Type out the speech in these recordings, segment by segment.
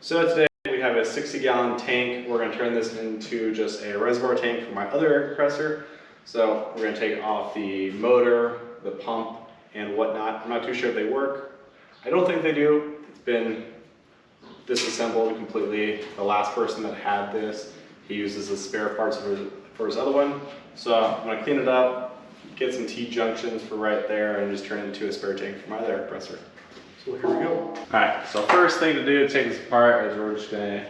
So today we have a 60-gallon tank. We're going to turn this into just a reservoir tank for my other air compressor. So we're going to take off the motor, the pump, and whatnot. I'm not too sure if they work. I don't think they do. It's been disassembled completely. The last person that had this, he uses the spare parts for his other one. So I'm going to clean it up, get some T-junctions for right there, and just turn it into a spare tank for my other air compressor. So here we go. All right, so first thing to do to take this apart is we're just gonna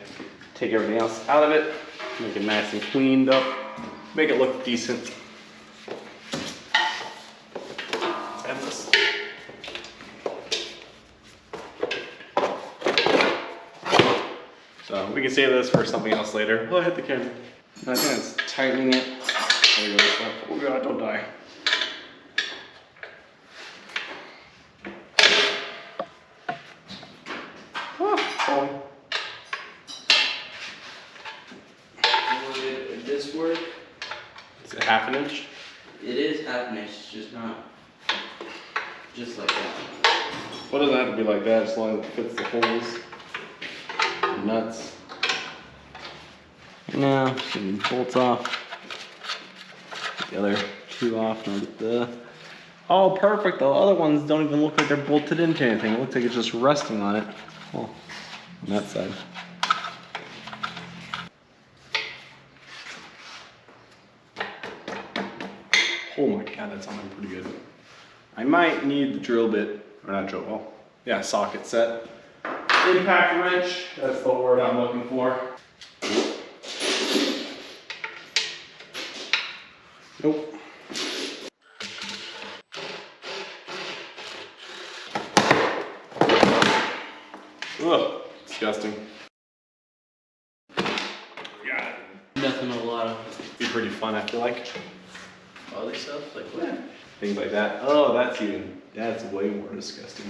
take everything else out of it, make it nice and cleaned up, make it look decent. And this. So we can save this for something else later. Oh, I hit the camera. I think it's tightening it. There we go. Oh God, don't die. Would this work? Is it half an inch? It is half an inch, it's just not just like that. Well, it doesn't have to be like that as long as it fits the holes, the nuts. Now, getting the bolts off. Get the other two off. And get the. Oh, perfect. The other ones don't even look like they're bolted into anything. It looks like it's just resting on it. Oh, on that side. Oh my God, that's on pretty good. I might need the drill bit, or not drill, well, yeah, socket set. Impact wrench, that's the word I'm looking for. Nope. Ugh, disgusting. Yeah. Nothing a lot of Be pretty fun, I feel like. other stuff, like what? Things like that. Oh, that's way more disgusting.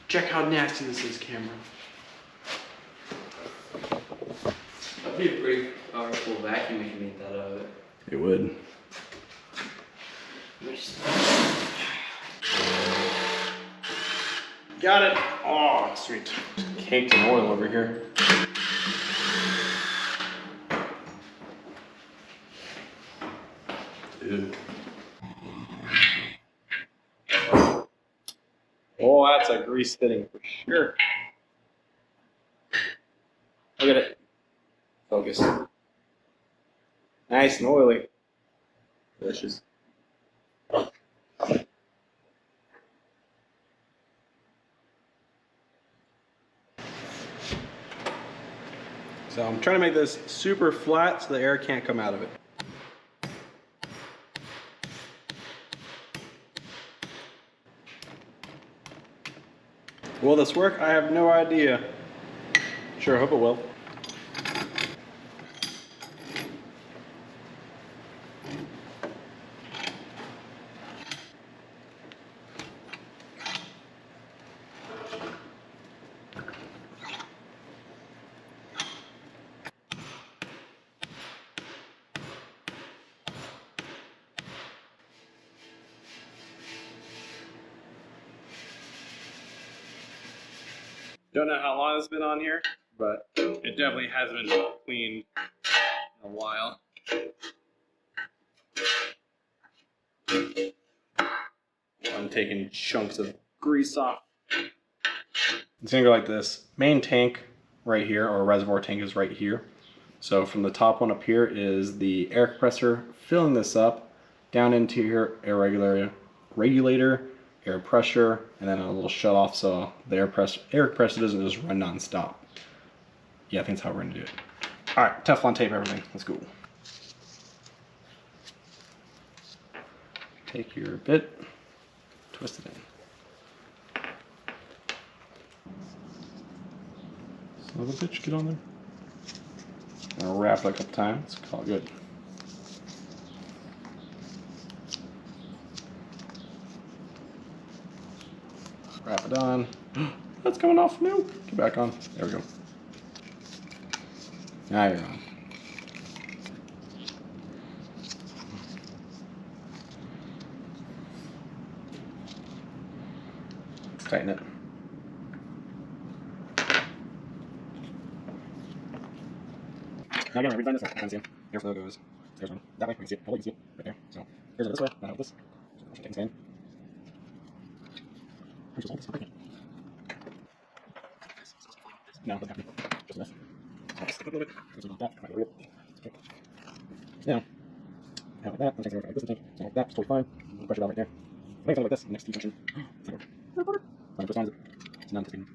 Check how nasty this is, camera. That'd be a pretty powerful vacuum if you made that out of it. It would. Got it. Oh, sweet. Caked in oil over here. Dude. Oh, that's a grease fitting for sure. Look at it. Focus. Nice and oily. Delicious. So I'm trying to make this super flat so the air can't come out of it. Will this work? I have no idea. Sure, hope it will. Don't know how long it's been on here, but it definitely hasn't been cleaned in a while. I'm taking chunks of grease off. It's gonna go like this. Main tank right here, or reservoir tank, is right here. So from the top one up here is the air compressor filling this up. Down into here, air regulator, air pressure, and then a little shut off so the air compressor doesn't just run non-stop. Yeah, I think that's how we're gonna do it. All right, Teflon tape everything. Let's go. Take your bit, twist it in. Son of a bitch, get on there. I'm gonna wrap it a couple times. Call it good. Wrap it on. That's coming off. No. Get back on. There we go. Now you're on. Tighten it. Now again, I redesigned this. I can see them. Airflow goes. There's one. That way, we can see it. Probably you can see it right there. So here's it this way. Now with this. So take this in. Just hold this. Okay. No, it doesn't have to. Just this. I'll stick it a little bit. Just like that. Come on, okay. Now, how like that? I'm taking it like this. So like that. It's totally fine. Pressure valve right there. I think something like this. Next T junction. It's like a first line. It's not taking.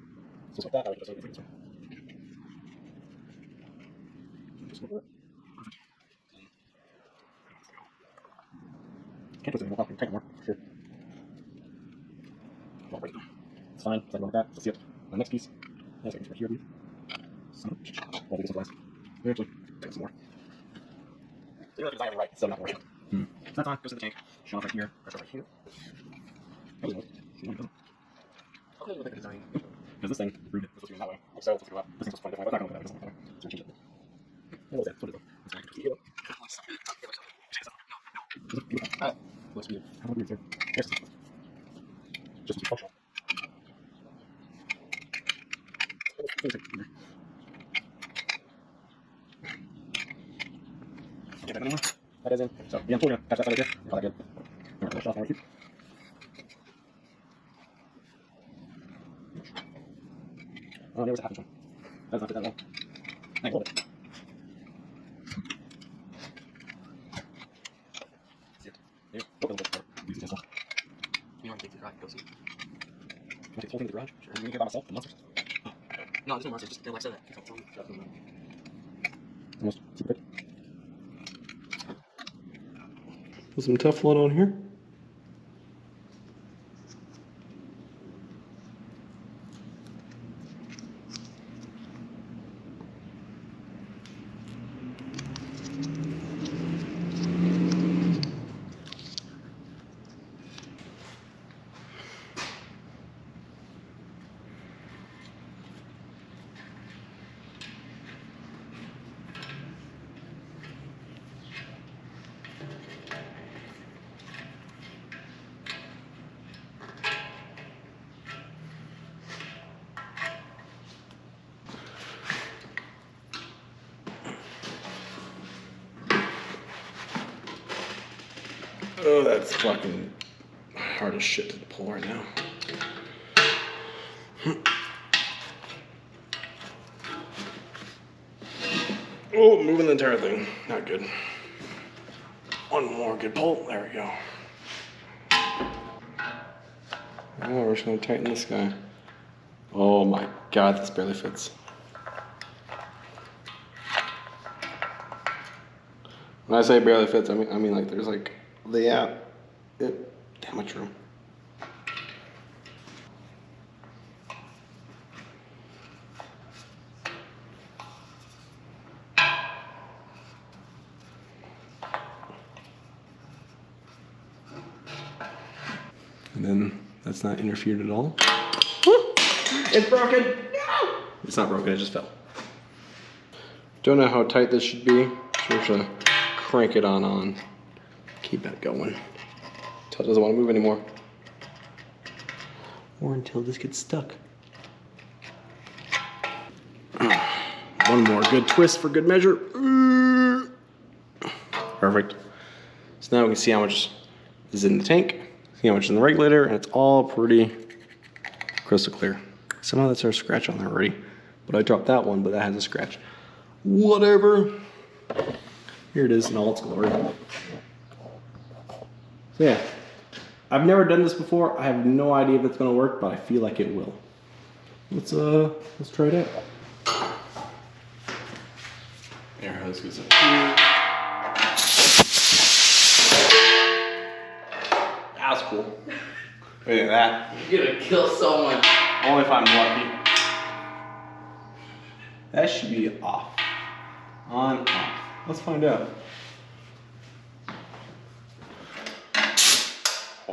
Just like that. That way, just like this way. Just like that. Can't twist it anymore. Oh, tighten more, for sure. Well, right now. It's fine. It's like that. Let's see it. The next piece. That's right here, I believe. Well, do this one last. We actually take some more. So you know the design right, so not working. So that's on. Goes to the tank. Shut off right here. Pressure right here. Okay, look at the design. Because this thing rooted. This was going that way. Like so, it's going to go up. This thing's supposed to point different way. But it's not going to go that way. It's not going to go that way. So change it. What was that? What is it? It's back to here. Alright. Looks weird. How weird is it? Yes. Just functional. Get that anymore? That is in. So, yeah, I'm gonna catch that side right here. All that good. I'm gonna finish off right here. Oh, there was a half inch one. That does not fit that well. I hold it. See it. There. Look a little bit more. Easy to install. You want to take the garage? Go see. You want to take the whole thing to the garage? Sure. You can get by myself? The monsters? Oh. No, there's no monsters. Just like I said that. Almost super quick. Put some Teflon on here. Oh, that's fucking hard as shit to pull right now. Oh, moving the entire thing. Not good. One more good pull. There we go. Oh, we're just gonna tighten this guy. Oh my god, this barely fits. When I say barely fits, I mean like there's like that much room. And then that's not interfered at all. It's broken! No! It's not broken, it just fell. Don't know how tight this should be, so we're just gonna crank it on. Keep that going. Until it doesn't want to move anymore. Or until this gets stuck. One more good twist for good measure. Perfect. So now we can see how much is in the tank, see how much is in the regulator, and it's all pretty crystal clear. Somehow that's our scratch on there already. But I dropped that one, but that has a scratch. Whatever. Here it is in all its glory. So yeah, I've never done this before. I have no idea if it's gonna work, but I feel like it will. Let's try it out. Air hose goes up here. That was cool. Look at that. You're gonna kill someone. Only if I'm lucky. That should be off. On, off. Let's find out.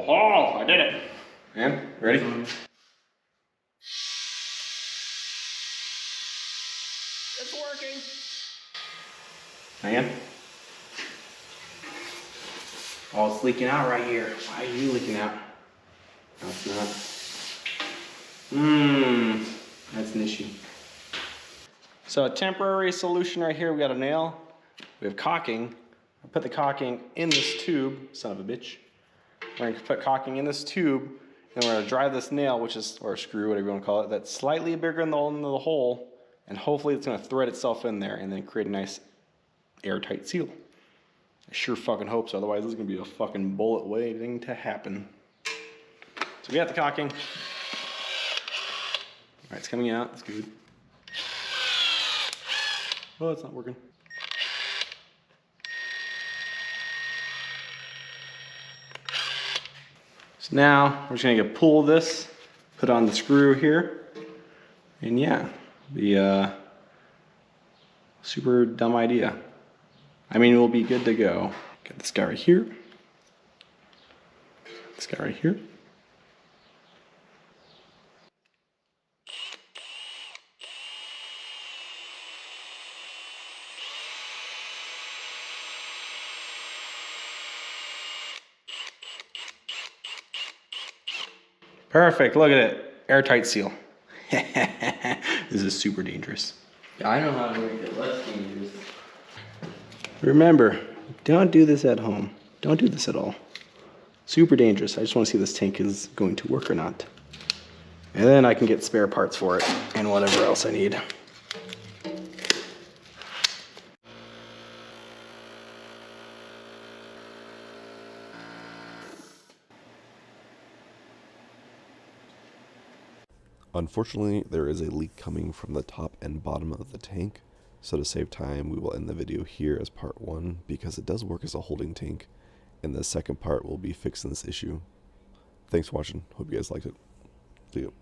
Oh, I did it. Man, ready? It's working. Hang on. Oh, it's leaking out right here. Why are you leaking out? No, it's not. That's an issue. So a temporary solution right here, we got a nail. We have caulking. I put the caulking in this tube, son of a bitch. We're gonna put caulking in this tube, and we're gonna drive this nail, which is, or screw, whatever you wanna call it, that's slightly bigger than the hole, and hopefully it's gonna thread itself in there and then create a nice airtight seal. I sure fucking hope so, otherwise this is gonna be a fucking bullet waiting to happen. So we got the caulking. All right, it's coming out, it's good. Oh, it's not working. So now we're just gonna pull this, put on the screw here, and yeah, the super dumb idea. I mean, we'll be good to go. Got this guy right here. This guy right here. Perfect, look at it. Airtight seal. This is super dangerous. I know how to make it less dangerous. Remember, don't do this at home. Don't do this at all. Super dangerous. I just want to see if this tank is going to work or not. And then I can get spare parts for it and whatever else I need. Unfortunately, there is a leak coming from the top and bottom of the tank, so to save time, we will end the video here as part 1 because it does work as a holding tank, and the second part will be fixing this issue. Thanks for watching. Hope you guys liked it. See you.